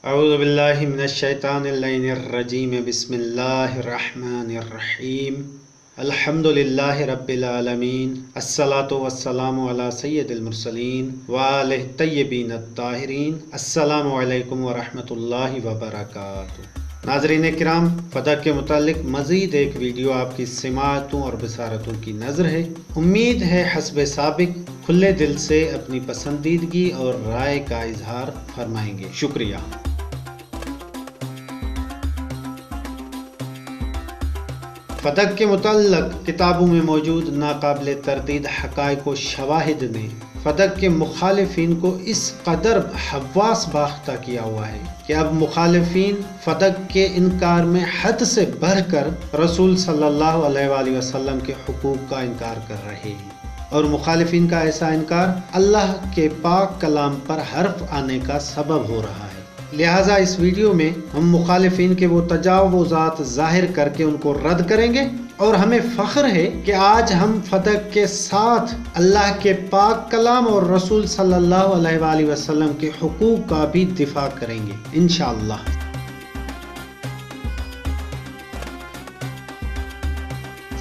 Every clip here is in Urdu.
اعوذ باللہ من الشیطان اللعین الرجیم بسم اللہ الرحمن الرحیم الحمد للہ رب العالمین الصلاۃ والسلام علی سید المرسلین وآلہ الطیبین الطاہرین۔ السلام علیکم ورحمۃ اللہ وبرکاتہ۔ ناظرین کرام، فتح کے متعلق مزید ایک ویڈیو آپ کی سماعتوں اور بصارتوں کی نظر ہے۔ امید ہے حسب سابق کھلے دل سے اپنی پسندیدگی اور رائے کا اظہار فرمائیں گے۔ شکریہ۔ فتح کے متعلق کتابوں میں موجود ناقابل تردید حقائق و شواہد نے فتح کے مخالفین کو اس قدر حواس باختہ کیا ہوا ہے کہ اب مخالفین فتح کے انکار میں حد سے بڑھ کر رسول صلی اللہ علیہ وآلہ وسلم کے حقوق کا انکار کر رہے ہیں، اور مخالفین کا ایسا انکار اللہ کے پاک کلام پر حرف آنے کا سبب ہو رہا ہے۔ لہٰذا اس ویڈیو میں ہم مخالفین کے وہ تجاوزات ظاہر کر کے ان کو رد کریں گے، اور ہمیں فخر ہے کہ آج ہم فتح کے ساتھ اللہ کے پاک کلام اور رسول صلی اللہ علیہ وآلہ وسلم کے حقوق کا بھی دفاع کریں گے انشاءاللہ۔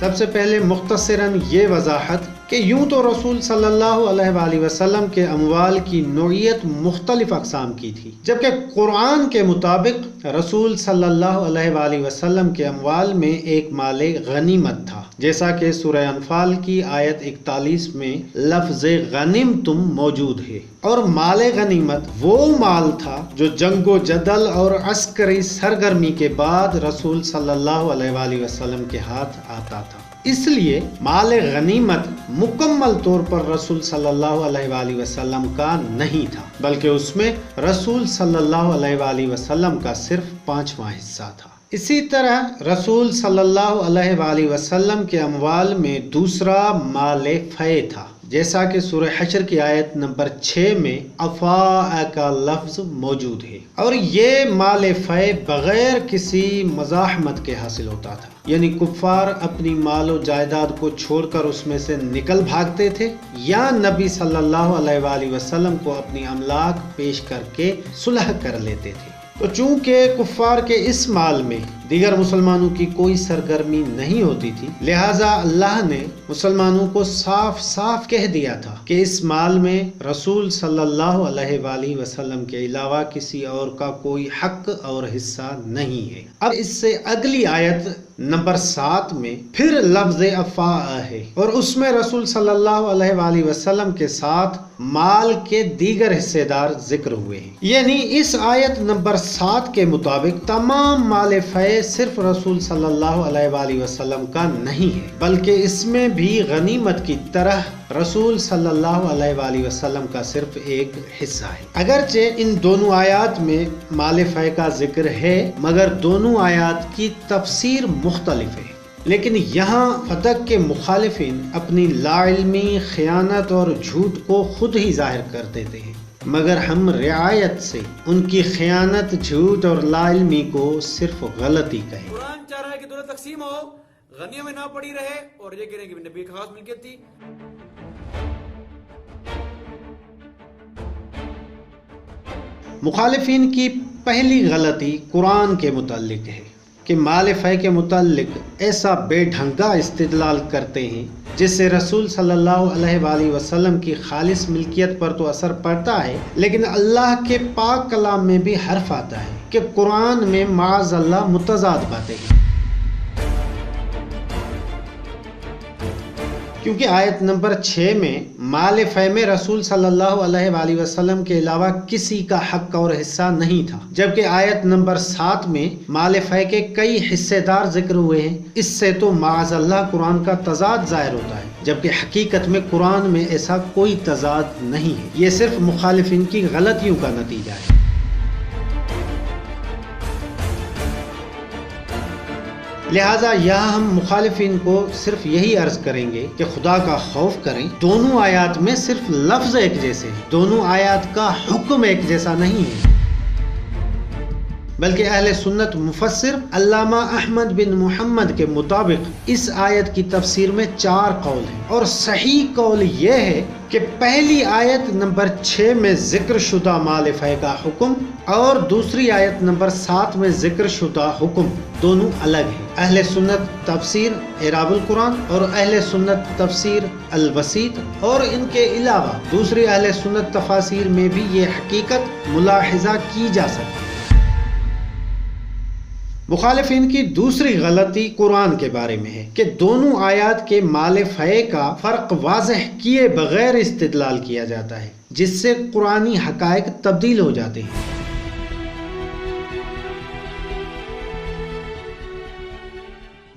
سب سے پہلے مختصراً یہ وضاحت کہ یوں تو رسول صلی اللہ علیہ وآلہ وسلم کے اموال کی نوعیت مختلف اقسام کی تھی، جبکہ قرآن کے مطابق رسول صلی اللہ علیہ وآلہ وسلم کے اموال میں ایک مال غنیمت تھا، جیسا کہ سورہ انفال کی آیت 41 میں لفظ غنیمتم موجود ہے۔ اور مال غنیمت وہ مال تھا جو جنگ و جدل اور عسکری سرگرمی کے بعد رسول صلی اللہ علیہ وآلہ وسلم کے ہاتھ آتا تھا۔ اس لیے مال غنیمت مکمل طور پر رسول صلی اللہ علیہ وآلہ وسلم کا نہیں تھا، بلکہ اس میں رسول صلی اللہ علیہ وآلہ وسلم کا صرف 5واں حصہ تھا۔ اسی طرح رسول صلی اللہ علیہ وآلہ وسلم کے اموال میں دوسرا مال فے تھا، جیسا کہ سورہ حشر کی آیت نمبر 6 میں افاء کا لفظ موجود ہے، اور یہ مال فے بغیر کسی مزاحمت کے حاصل ہوتا تھا، یعنی کفار اپنی مال و جائیداد کو چھوڑ کر اس میں سے نکل بھاگتے تھے، یا نبی صلی اللہ علیہ وآلہ وسلم کو اپنی املاک پیش کر کے صلح کر لیتے تھے۔ تو چونکہ کفار کے اس مال میں دیگر مسلمانوں کی کوئی سرگرمی نہیں ہوتی تھی، لہٰذا اللہ نے مسلمانوں کو صاف صاف کہہ دیا تھا کہ اس مال میں رسول صلی اللہ علیہ وآلہ وسلم کے علاوہ کسی اور کا کوئی حق اور حصہ نہیں ہے۔ اب اس سے اگلی آیت نمبر 7 میں پھر لفظ افاء ہے، اور اس میں رسول صلی اللہ علیہ وآلہ وسلم کے ساتھ مال کے دیگر حصے دار ذکر ہوئے ہیں، یعنی اس آیت نمبر 7 کے مطابق تمام مال فے صرف رسول صلی اللہ علیہ وآلہ وسلم کا نہیں ہے، بلکہ اس میں بھی غنیمت کی طرح رسول صلی اللہ علیہ وآلہ وسلم کا صرف ایک حصہ ہے۔ اگرچہ ان دونوں آیات میں مال فے کا ذکر ہے، مگر دونوں آیات کی تفسیر مختلف ہے، لیکن یہاں فتح کے مخالفین اپنی لا علمی، خیانت اور جھوٹ کو خود ہی ظاہر کر دیتے ہیں، مگر ہم رعایت سے ان کی خیانت، جھوٹ اور لا علمی کو صرف غلطی کہیں۔ قرآن چاہ رہا ہے کہ دولت تقسیم ہو، غنیوں میں نہ پڑی رہے، اور یہ کہہ رہے ہیں کہ نبی کی خاص ملکیت تھی۔ مخالفین کی پہلی غلطی قرآن کے متعلق ہے کہ مال فے کے متعلق ایسا بے ڈھنگا استدلال کرتے ہیں جس سے رسول صلی اللہ علیہ وآلہ وسلم کی خالص ملکیت پر تو اثر پڑتا ہے، لیکن اللہ کے پاک کلام میں بھی حرف آتا ہے کہ قرآن میں معاذ اللہ متضاد باتیں ہیں، کیونکہ آیت نمبر 6 میں مال فے میں رسول صلی اللہ علیہ وآلہ وسلم کے علاوہ کسی کا حق اور حصہ نہیں تھا، جبکہ آیت نمبر 7 میں مال فے کے کئی حصے دار ذکر ہوئے ہیں۔ اس سے تو معاذ اللہ قرآن کا تضاد ظاہر ہوتا ہے، جبکہ حقیقت میں قرآن میں ایسا کوئی تضاد نہیں ہے، یہ صرف مخالفین کی غلطیوں کا نتیجہ ہے۔ لہٰذا یہاں ہم مخالفین کو صرف یہی عرض کریں گے کہ خدا کا خوف کریں، دونوں آیات میں صرف لفظ ایک جیسے ہیں، دونوں آیات کا حکم ایک جیسا نہیں ہے۔ بلکہ اہل سنت مفسر علامہ احمد بن محمد کے مطابق اس آیت کی تفسیر میں 4 قول ہیں، اور صحیح قول یہ ہے کہ پہلی آیت نمبر 6 میں ذکر شدہ مال فے کا حکم اور دوسری آیت نمبر 7 میں ذکر شدہ حکم دونوں الگ ہیں۔ اہل سنت تفسیر اعراب القرآن اور اہل سنت تفسیر الوسیط اور ان کے علاوہ دوسری اہل سنت تفاسیر میں بھی یہ حقیقت ملاحظہ کی جا سکتی ہے۔ مخالفین کی دوسری غلطی قرآن کے بارے میں ہے کہ دونوں آیات کے مال فے کا فرق واضح کیے بغیر استدلال کیا جاتا ہے، جس سے قرآنی حقائق تبدیل ہو جاتے ہیں۔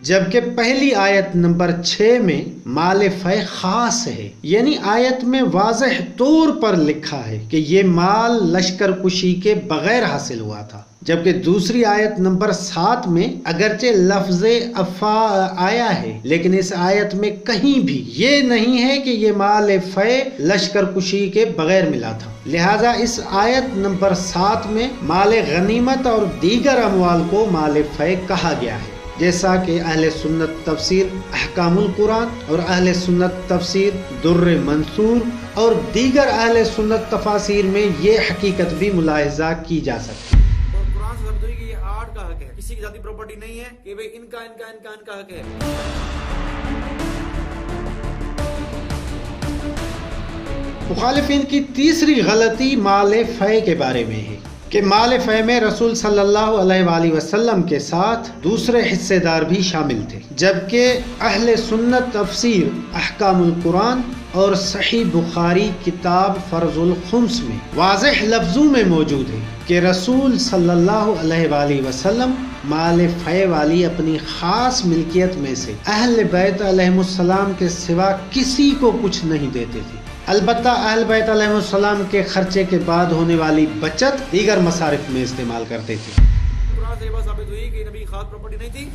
جبکہ پہلی آیت نمبر 6 میں مال فے خاص ہے، یعنی آیت میں واضح طور پر لکھا ہے کہ یہ مال لشکر کشی کے بغیر حاصل ہوا تھا، جبکہ دوسری آیت نمبر 7 میں اگرچہ لفظ افا آیا ہے لیکن اس آیت میں کہیں بھی یہ نہیں ہے کہ یہ مال فے لشکر کشی کے بغیر ملا تھا، لہذا اس آیت نمبر 7 میں مال غنیمت اور دیگر اموال کو مال فے کہا گیا ہے، جیسا کہ اہل سنت تفسیر احکام القرآن اور اہل سنت تفسیر در منصور اور دیگر اہل سنت تفاسیر میں یہ حقیقت بھی ملاحظہ کی جا سکتی ہے۔ اور قرآن سے ثابت ہوئی کہ یہ آرٹ کا حق ہے، کسی کی ذاتی پراپرٹی نہیں ہے کہ ان کا حق ہے۔ مخالفین کی تیسری غلطی مال فے کے بارے میں ہے کہ مال فے میں رسول صلی اللہ علیہ وآلہ وسلم کے ساتھ دوسرے حصے دار بھی شامل تھے، جبکہ اہل سنت تفسیر احکام القرآن اور صحیح بخاری کتاب فرض الخمس میں واضح لفظوں میں موجود ہے کہ رسول صلی اللہ علیہ وآلہ وسلم مال فے والی اپنی خاص ملکیت میں سے اہل بیت علیہ السلام کے سوا کسی کو کچھ نہیں دیتے تھے، البتہ اہل بیت علیہ السلام کے خرچے کے بعد ہونے والی بچت دیگر مصارف میں استعمال کرتے تھے۔ قرآن سے یہ بات ثابت ہوئی کہ نبی کی خاص پراپرٹی نہیں تھی۔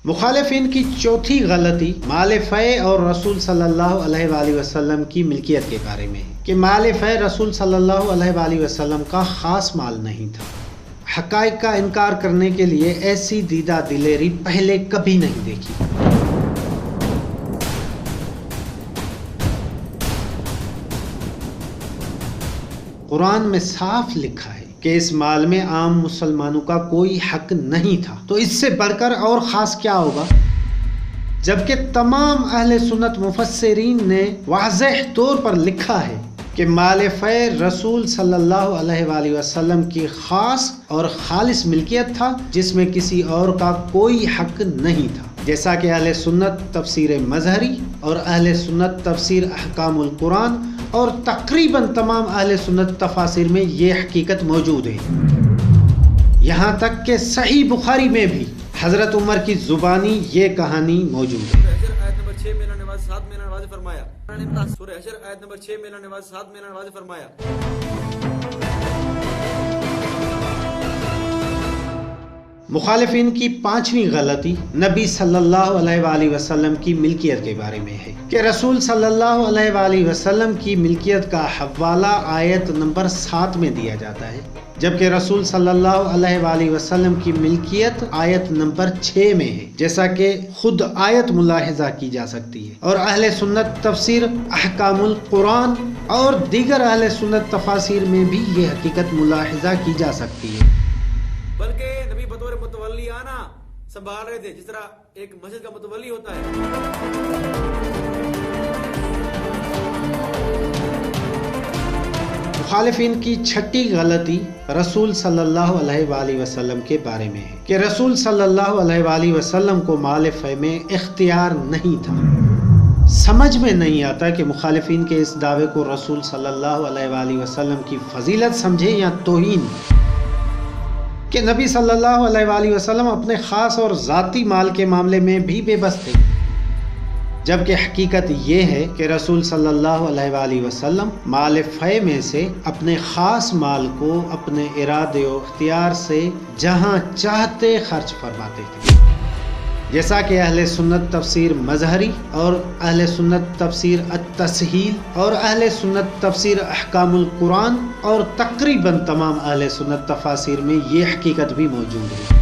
مخالفین کی چوتھی غلطی مال فے اور رسول صلی اللہ علیہ وآلہ وسلم کی ملکیت کے بارے میں ہے کہ مال فے رسول صلی اللہ علیہ وآلہ وسلم کا خاص مال نہیں تھا۔ حقائق کا انکار کرنے کے لیے ایسی دیدہ دلیری پہلے کبھی نہیں دیکھی۔ قرآن میں صاف لکھا ہے کہ اس مال میں عام مسلمانوں کا کوئی حق نہیں تھا، تو اس سے بڑھ کر اور خاص کیا ہوگا؟ جبکہ تمام اہل سنت مفسرین نے واضح طور پر لکھا ہے کہ مال فے رسول صلی اللہ علیہ وآلہ وسلم کی خاص اور خالص ملکیت تھا، جس میں کسی اور کا کوئی حق نہیں تھا، جیسا کہ اہل سنت تفسیر مظہری اور اہل سنت تفسیر احکام القرآن اور تقریباً تمام اہل سنت تفاسیر میں یہ حقیقت موجود ہے۔ یہاں تک کہ صحیح بخاری میں بھی حضرت عمر کی زبانی یہ کہانی موجود ہے۔ سورہ حشر آیت نمبر 6 میں اللہ نے واضح فرمایا۔ مخالفین کی پانچویں غلطی نبی صلی اللہ علیہ وآلہ وسلم کی ملکیت کے بارے میں ہے کہ رسول صلی اللہ علیہ وآلہ وسلم کی ملکیت کا حوالہ آیت نمبر 7 میں دیا جاتا ہے، جبکہ رسول صلی اللہ علیہ وآلہ وسلم کی ملکیت آیت نمبر 6 میں ہے، جیسا کہ خود آیت ملاحظہ کی جا سکتی ہے، اور اہل سنت تفسیر احکام القرآن اور دیگر اہل سنت تفاسیر میں بھی یہ حقیقت ملاحظہ کی جا سکتی ہے۔ بلکہ نبی بطور متولی آنا سنبھال رہے تھے، جس طرح ایک مسجد کا متولی ہوتا ہے۔ مخالفین کی چھٹی غلطی رسول صلی اللہ علیہ وآلہ وسلم کے بارے میں ہے کہ رسول صلی اللہ علیہ وآلہ وسلم کو مال فے میں اختیار نہیں تھا۔ سمجھ میں نہیں آتا کہ مخالفین کے اس دعوے کو رسول صلی اللہ علیہ وآلہ وسلم کی فضیلت سمجھے یا توہین، کہ نبی صلی اللہ علیہ وآلہ وسلم اپنے خاص اور ذاتی مال کے معاملے میں بھی بے بس تھے، جبکہ حقیقت یہ ہے کہ رسول صلی اللہ علیہ وآلہ وسلم مال فے میں سے اپنے خاص مال کو اپنے ارادے و اختیار سے جہاں چاہتے خرچ فرماتے تھے۔ جیسا کہ اہل سنت تفسیر مظہری اور اہل سنت تفسیر التسہیل اور اہل سنت تفسیر احکام القرآن اور تقریباً تمام اہل سنت تفاسیر میں یہ حقیقت بھی موجود ہے۔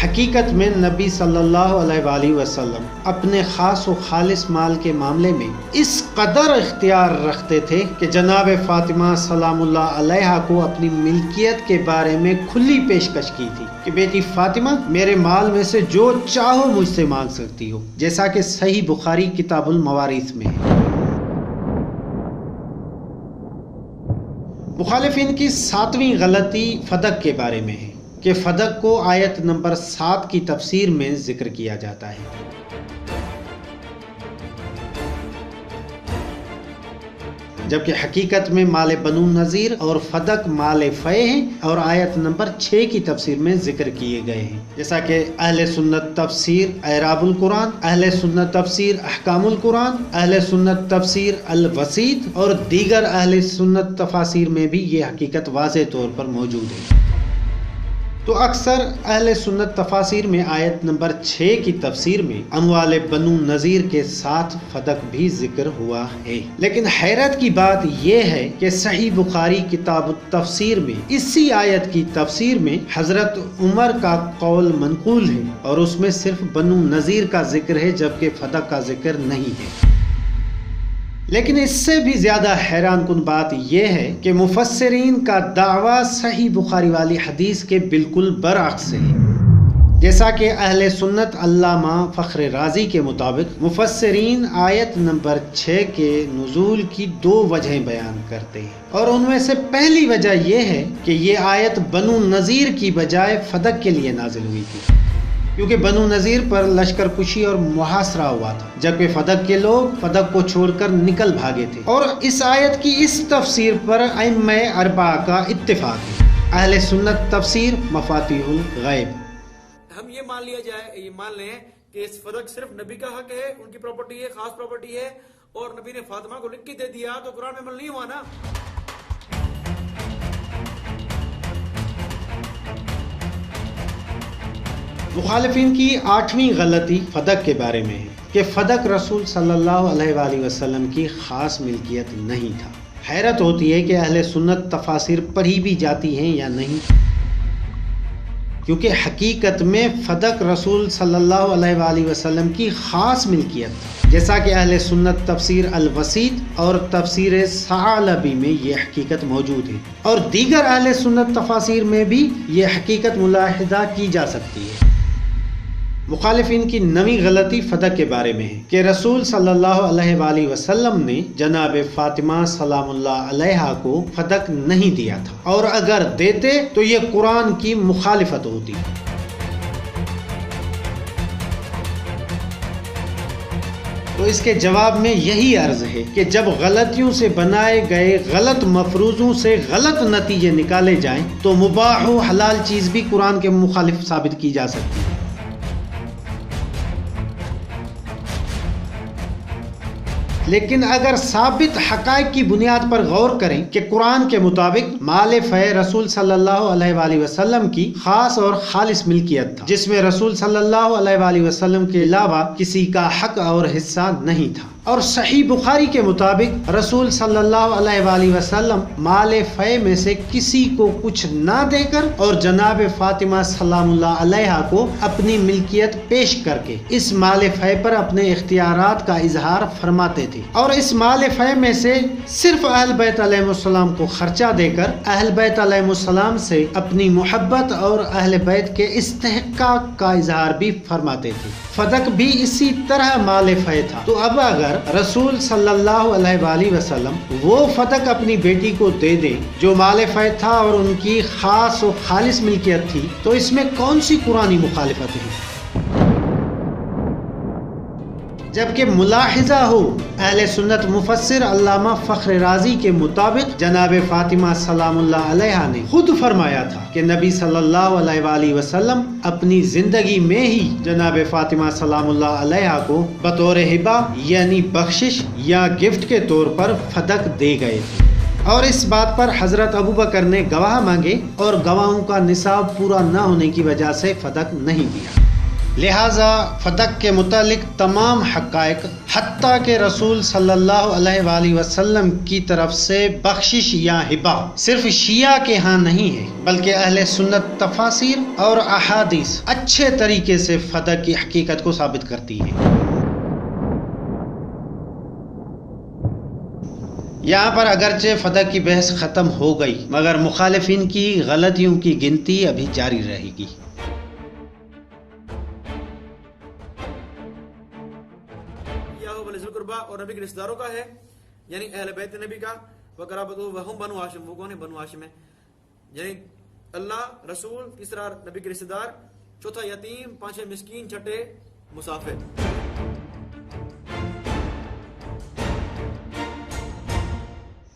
حقیقت میں نبی صلی اللہ علیہ وآلہ وسلم اپنے خاص و خالص مال کے معاملے میں اس قدر اختیار رکھتے تھے کہ جناب فاطمہ سلام اللہ علیہا کو اپنی ملکیت کے بارے میں کھلی پیشکش کی تھی کہ بیٹی فاطمہ میرے مال میں سے جو چاہو مجھ سے مانگ سکتی ہو، جیسا کہ صحیح بخاری کتاب الموارث میں ہے۔ مخالفین کی 7ویں غلطی فدق کے بارے میں ہے کہ فدق کو آیت نمبر 7 کی تفسیر میں ذکر کیا جاتا ہے، جبکہ حقیقت میں مال بنو نذیر اور فدق مال فے ہیں اور آیت نمبر 6 کی تفسیر میں ذکر کیے گئے ہیں، جیسا کہ اہل سنت تفسیر اعراب القرآن، اہل سنت تفسیر احکام القرآن، اہل سنت تفسیر الوسیط اور دیگر اہل سنت تفاسیر میں بھی یہ حقیقت واضح طور پر موجود ہے۔ تو اکثر اہل سنت تفاسیر میں آیت نمبر 6 کی تفسیر میں اموال بنو نذیر کے ساتھ فدق بھی ذکر ہوا ہے، لیکن حیرت کی بات یہ ہے کہ صحیح بخاری کتاب التفسیر میں اسی آیت کی تفسیر میں حضرت عمر کا قول منقول ہے اور اس میں صرف بنو نذیر کا ذکر ہے جبکہ فدق کا ذکر نہیں ہے۔ لیکن اس سے بھی زیادہ حیران کن بات یہ ہے کہ مفسرین کا دعویٰ صحیح بخاری والی حدیث کے بالکل برعکس ہے، جیسا کہ اہل سنت علامہ فخر رازی کے مطابق مفسرین آیت نمبر 6 کے نزول کی 2 وجہیں بیان کرتے ہیں، اور ان میں سے پہلی وجہ یہ ہے کہ یہ آیت بنو نذیر کی بجائے فدق کے لیے نازل ہوئی تھی، کیونکہ بنو نذیر پر لشکر کشی اور محاصرہ ہوا تھا، جبکہ فدق کے لوگ فدق کو چھوڑ کر نکل بھاگے تھے، اور اس آیت کی اس تفسیر پر ائمہ اربعہ کا اتفاق ہے۔ اہل سنت تفسیر مفاتیح الغیب۔ ہم یہ مان لیا جائے، یہ مان لیں کہ اس فدق صرف نبی کا حق ہے، ان کی پراپرٹی ہے، خاص پراپرٹی ہے، اور نبی نے فاطمہ کو لکھ کے دے دیا، تو قرآن میں عمل نہیں ہوا نا۔ مخالفین کی 8ویں غلطی فدق کے بارے میں ہے کہ فدق رسول صلی اللہ علیہ وآلہ وسلم کی خاص ملکیت نہیں تھا۔ حیرت ہوتی ہے کہ اہل سنت تفاسیر پڑھی بھی جاتی ہیں یا نہیں، کیونکہ حقیقت میں فدق رسول صلی اللہ علیہ وآلہ وسلم کی خاص ملکیت تھا، جیسا کہ اہل سنت تفسیر الوسیط اور تفسیر ثعلبی میں یہ حقیقت موجود ہے، اور دیگر اہل سنت تفاسیر میں بھی یہ حقیقت ملاحظہ کی جا سکتی ہے۔ مخالفین کی 9ویں غلطی فدق کے بارے میں ہے کہ رسول صلی اللہ علیہ وآلہ وسلم نے جناب فاطمہ سلام اللہ علیہا کو فدق نہیں دیا تھا، اور اگر دیتے تو یہ قرآن کی مخالفت ہوتی۔ تو اس کے جواب میں یہی عرض ہے کہ جب غلطیوں سے بنائے گئے غلط مفروضوں سے غلط نتیجے نکالے جائیں تو مباح و حلال چیز بھی قرآن کے مخالف ثابت کی جا سکتی ہے۔ لیکن اگر ثابت حقائق کی بنیاد پر غور کریں کہ قرآن کے مطابق مال فے رسول صلی اللہ علیہ وآلہ وسلم کی خاص اور خالص ملکیت تھا، جس میں رسول صلی اللہ علیہ وآلہ وسلم کے علاوہ کسی کا حق اور حصہ نہیں تھا، اور صحیح بخاری کے مطابق رسول صلی اللہ علیہ وآلہ وسلم مال فے میں سے کسی کو کچھ نہ دے کر اور جناب فاطمہ سلام اللہ علیہا کو اپنی ملکیت پیش کر کے اس مال فے پر اپنے اختیارات کا اظہار فرماتے تھے، اور اس مال فے میں سے صرف اہل بیت علیہ السلام کو خرچہ دے کر اہل بیت علیہ السلام سے اپنی محبت اور اہل بیت کے استحقاق کا اظہار بھی فرماتے تھے۔ فدق بھی اسی طرح مال فے تھا، تو اب اگر رسول صلی اللہ علیہ وآلہ وسلم وہ فدق اپنی بیٹی کو دے دیں جو مال فے تھا اور ان کی خاص و خالص ملکیت تھی، تو اس میں کون سی قرآنی مخالفت ہے؟ جبکہ ملاحظہ ہو اہل سنت مفسر علامہ فخر رازی کے مطابق جناب فاطمہ سلام اللہ علیہا نے خود فرمایا تھا کہ نبی صلی اللہ علیہ وآلہ وسلم اپنی زندگی میں ہی جناب فاطمہ سلام اللہ علیہا کو بطور ہبہ یعنی بخشش یا گفٹ کے طور پر فدق دے گئے تھے، اور اس بات پر حضرت ابوبکر نے گواہ مانگے اور گواہوں کا نصاب پورا نہ ہونے کی وجہ سے فدق نہیں دیا۔ لہٰذا فدق کے متعلق تمام حقائق حتیٰ کہ رسول صلی اللہ علیہ وآلہ وسلم کی طرف سے بخشش یا ہبہ صرف شیعہ کے ہاں نہیں ہے، بلکہ اہل سنت تفاسیر اور احادیث اچھے طریقے سے فدق کی حقیقت کو ثابت کرتی ہے۔ یہاں پر اگرچہ فدق کی بحث ختم ہو گئی، مگر مخالفین کی غلطیوں کی گنتی ابھی جاری رہے گی۔ اور نبی کے رشتہ داروں کا ہے، یعنی اہل بیت نبی کا، وقرابتہ وہم بنو ہاشم، وہ کون ہے؟ بنو ہاشم ہے، یعنی اللہ، رسول، تیسرا نبی کے رشتہ دار، چوتھا یتیم، پانچویں مسکین، چھٹے مسافر۔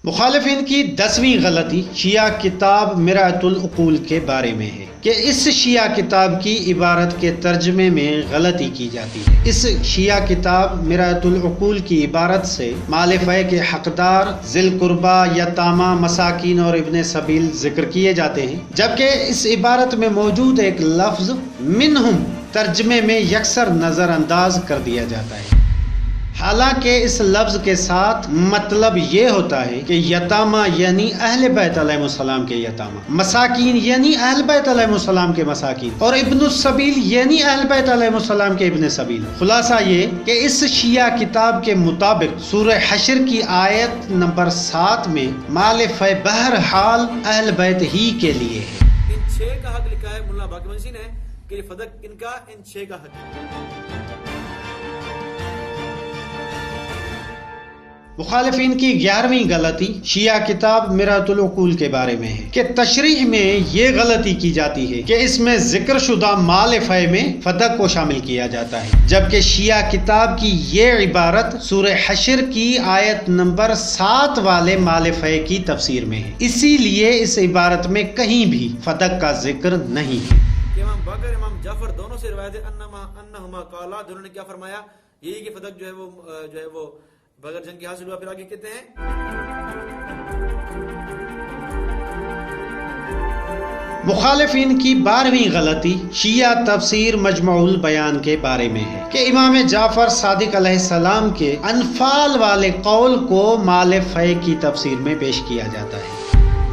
مخالفین کی 10ویں غلطی شیعہ کتاب مرآۃ العقول کے بارے میں ہے کہ اس شیعہ کتاب کی عبارت کے ترجمے میں غلطی کی جاتی ہے۔ اس شیعہ کتاب مرآۃ العقول کی عبارت سے مال فے کے حقدار، ذی القربہ، یتامى، مساکین اور ابن سبیل ذکر کیے جاتے ہیں، جبکہ اس عبارت میں موجود ایک لفظ منہم ترجمے میں یکسر نظر انداز کر دیا جاتا ہے، حالانکہ اس لفظ کے ساتھ مطلب یہ ہوتا ہے کہ یتامہ یعنی اہل بیت علیہ السلام کے یتامہ، مساکین یعنی اہل بیت علیہ السلام کے مساکین، اور ابن السبیل یعنی اہل بیت علیہ السلام کے ابن سبیل۔ خلاصہ یہ کہ اس شیعہ کتاب کے مطابق سورہ حشر کی آیت نمبر 7 میں مال فے بہرحال اہل بیت ہی کے لیے ہے۔ ان 6 کا حق لکھا ہے ملا باقی منسی نے کہ فدق ان کا، ان 6 کا حق ہے۔ مخالفین کی 11ویں غلطی شیعہ کتاب مرآۃ العقول کے بارے میں ہے کہ تشریح میں یہ غلطی کی جاتی ہے کہ اس میں ذکر شدہ مال فے میں فدق کو شامل کیا جاتا ہے، جبکہ شیعہ کتاب کی یہ عبارت سورہ حشر کی آیت نمبر 7 والے مال فے کی تفسیر میں ہے، اسی لیے اس عبارت میں کہیں بھی فدق کا ذکر نہیں ہے۔ امام باقر، امام جعفر دونوں سے روایت ہے انہما قالا، دونوں نے کیا فرمایا؟ یہی کہ فدق جو ہے وہ بغیر جنگ کی حاصل ہوا۔ پھر آگے کہتے ہیں مخالفین کی 12ویں غلطی شیعہ تفسیر مجموع البیان کے بارے میں ہے کہ امام جعفر صادق علیہ السلام کے انفال والے قول کو مال فے کی تفسیر میں پیش کیا جاتا ہے،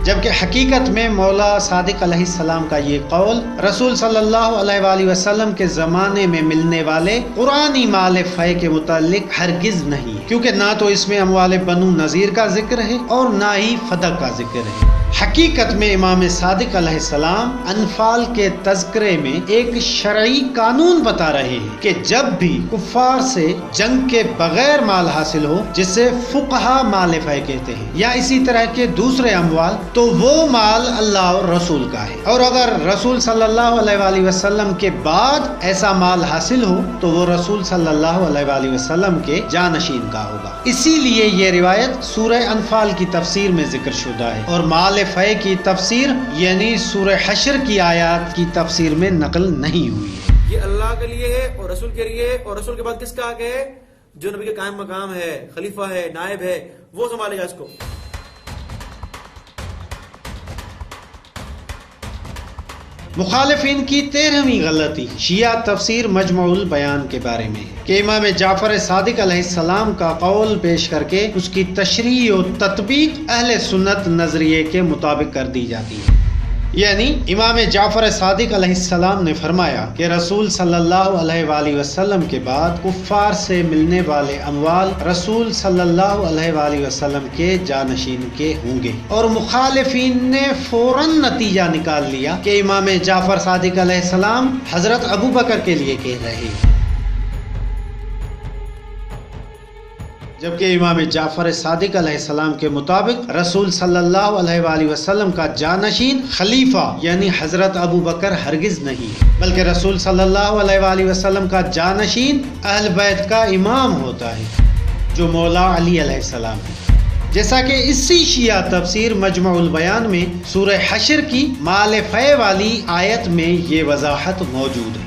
جبکہ حقیقت میں مولا صادق علیہ السلام کا یہ قول رسول صلی اللہ علیہ وآلہ وسلم کے زمانے میں ملنے والے قرآنی مال فے کے متعلق ہرگز نہیں، کیونکہ نہ تو اس میں اموال بنو نذیر کا ذکر ہے اور نہ ہی فدق کا ذکر ہے۔ حقیقت میں امام صادق علیہ السلام انفال کے تذکرے میں ایک شرعی قانون بتا رہے ہیں کہ جب بھی کفار سے جنگ کے بغیر مال حاصل ہو، جسے فقہا مال فے کہتے ہیں، یا اسی طرح کے دوسرے اموال، تو وہ مال اللہ اور رسول کا ہے، اور اگر رسول صلی اللہ علیہ وآلہ وسلم کے بعد ایسا مال حاصل ہو تو وہ رسول صلی اللہ علیہ وآلہ وسلم کے جانشین کا ہوگا۔ اسی لیے یہ روایت سورہ انفال کی تفسیر میں ذکر شدہ ہے اور مال فے کی تفسیر یعنی سورہ حشر کی آیات کی تفسیر میں نقل نہیں ہوئی ہے۔ یہ اللہ کے لیے ہے اور رسول کے لیے، اور رسول کے بعد کس کا حق ہے؟ جو نبی کے قائم مقام ہے، خلیفہ ہے، نائب ہے، وہ سنبھالے گا اس کو۔ مخالفین کی 13ویں غلطی شیعہ تفسیر مجموع البیان کے بارے میں ہے کہ امام جعفر صادق علیہ السلام کا قول پیش کر کے اس کی تشریح و تطبیق اہل سنت نظریے کے مطابق کر دی جاتی ہے، یعنی امام جعفر صادق علیہ السلام نے فرمایا کہ رسول صلی اللہ علیہ وآلہ وسلم کے بعد کفار سے ملنے والے اموال رسول صلی اللہ علیہ وآلہ وسلم کے جانشین کے ہوں گے، اور مخالفین نے فوراً نتیجہ نکال لیا کہ امام جعفر صادق علیہ السلام حضرت ابو بکر کے لیے کہہ رہے ہیں، جبکہ امام جعفر صادق علیہ السلام کے مطابق رسول صلی اللہ علیہ وآلہ وسلم کا جانشین خلیفہ یعنی حضرت ابو بکر ہرگز نہیں، بلکہ رسول صلی اللہ علیہ وآلہ وسلم کا جانشین اہل بیت کا امام ہوتا ہے جو مولا علی علیہ السلام ہے، جیسا کہ اسی شیعہ تفسیر مجموع البیان میں سورہ حشر کی مال فے والی آیت میں یہ وضاحت موجود ہے۔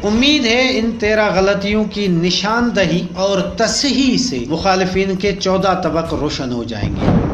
امید ہے ان 13 غلطیوں کی نشاندہی اور تصحیح سے مخالفین کے 14 طبق روشن ہو جائیں گے۔